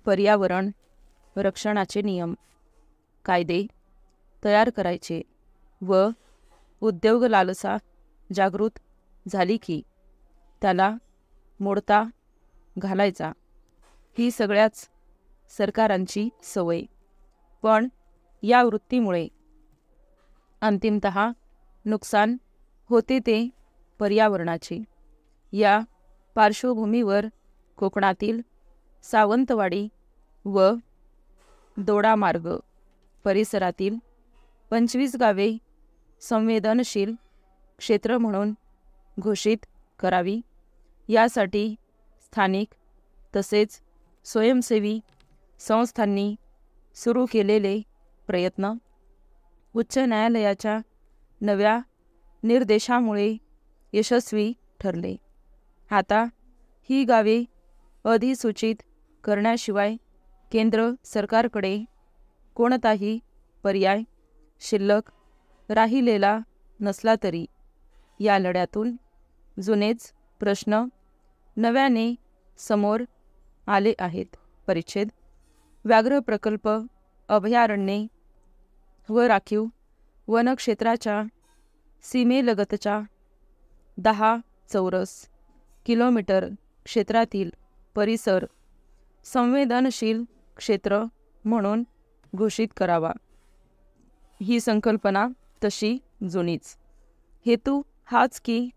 पर्यावरण रक्षणाचे नियम कायदे तयार करायचे व उद्योग लालसा जागृत झाली की त्याला मोडता घालायचा ही सगळ्याच सरकारांची सवय। पण या वृत्तीमुळे अंतिमतः नुकसान होते ते पर्यावरणाचे। या पार्श्वभूमीवर कोकणातील सावंतवाडी व दोडामार्ग परिसरातील 25 गावे संवेदनशील क्षेत्र म्हणून घोषित करावी यासाठी स्थानिक तसेच स्वयंसेवी संस्थांनी सुरू केलेले प्रयत्न उच्च न्यायालयाच्या नव्या निर्देशामुळे यशस्वी ठरले। आता ही गावे अधिसूचित करण्याशिवाय केंद्र सरकारकडे कोणताही पर्याय शिल्लक राहिलेला नसला तरी या लढ्यातून जुनेच प्रश्न नव्याने समोर आले आहेत। परिच्छेद व्याघ्र प्रकल्प अभयारण्ये व राखीव वनक्षेत्राच्या सीमेलगतच्या 10 चौरस किलोमीटर क्षेत्रातील परिसर संवेदनशील क्षेत्र म्हणून घोषित करावा। ही संकल्पना तशी जुनीच। हेतू हाच की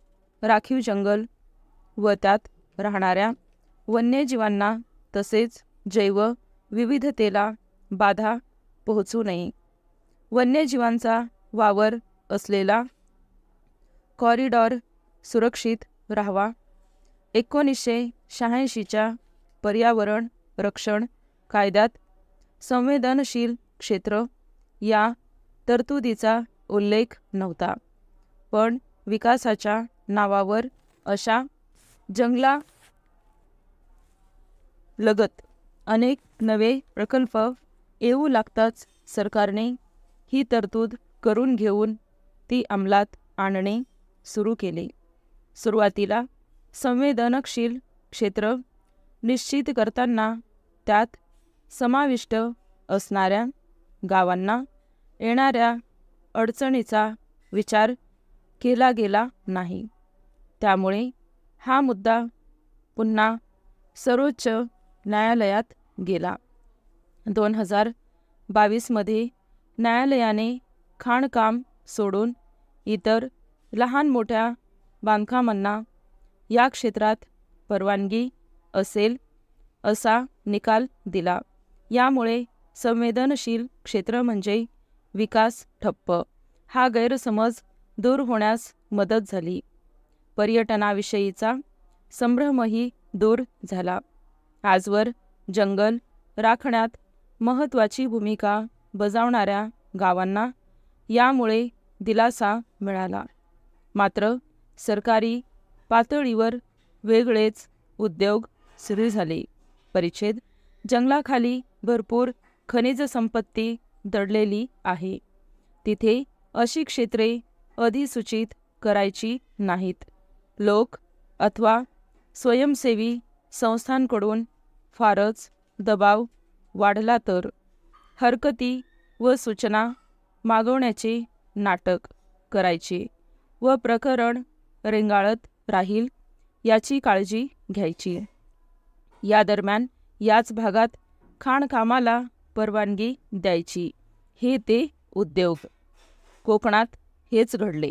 राखीव जंगल व त्यात राहणाऱ्या वन्यजीवांना तसेच जैव विविधतेला बाधा पोहोचू नये। वन्यजीवांचा वावर असलेला कॉरिडॉर सुरक्षित राहावा। 1986च्या पर्यावरण रक्षण कायद्यात संवेदनशील क्षेत्र या तरतुदीचा उल्लेख नव्हता, पण विकासाच्या नावावर अशा जंगला लगत अनेक नवे प्रकल्प येऊ लागताच सरकारने ही तरतूद करून घेऊन ती अंमलात आणणे सुरू केले। सुरुवातीला संवेदनशील क्षेत्र निश्चित करताना त्यात समाविष्ट असणाऱ्या गावांना येणाऱ्या अडचणीचा विचार केला गेला नाही। त्यामुळे हा मुद्दा पुन्हा सर्वोच्च न्यायालयात गेला। 2022 मध्ये न्यायालयाने खाणकाम सोडून इतर लहान मोठ्या बांधकामांना या क्षेत्रात परवानगी असेल असा निकाल दिला। यामुळे संवेदनशील क्षेत्र म्हणजे विकास ठप्प हा गैरसमज दूर होण्यास मदत झाली। पर्यटनाविषयीचा संभ्रमही दूर झाला। आजवर जंगल राखण्यात महत्त्वाची भूमिका बजावणाऱ्या गावांना यामुळे दिलासा मिळाला। मात्र सरकारी पातळीवर वेगळेच उद्योग सुरू झाले। परिच्छेद जंगलाखाली भरपूर खनिज संपत्ती दडलेली आहे। तिथे अशी क्षेत्रे अधिसूचित करायची नाहीत। लोक अथवा स्वयंसेवी संस्थांकडून फारच दबाव वाढला तर हरकती व सूचना मागवण्याचे नाटक करायचे व प्रकरण रेंगाळत राहील याची काळजी घ्यायची। या दरम्यान याच भागात खाणकामाला परवानगी द्यायची। हे ते उद्योग। कोकणात हेच घडले।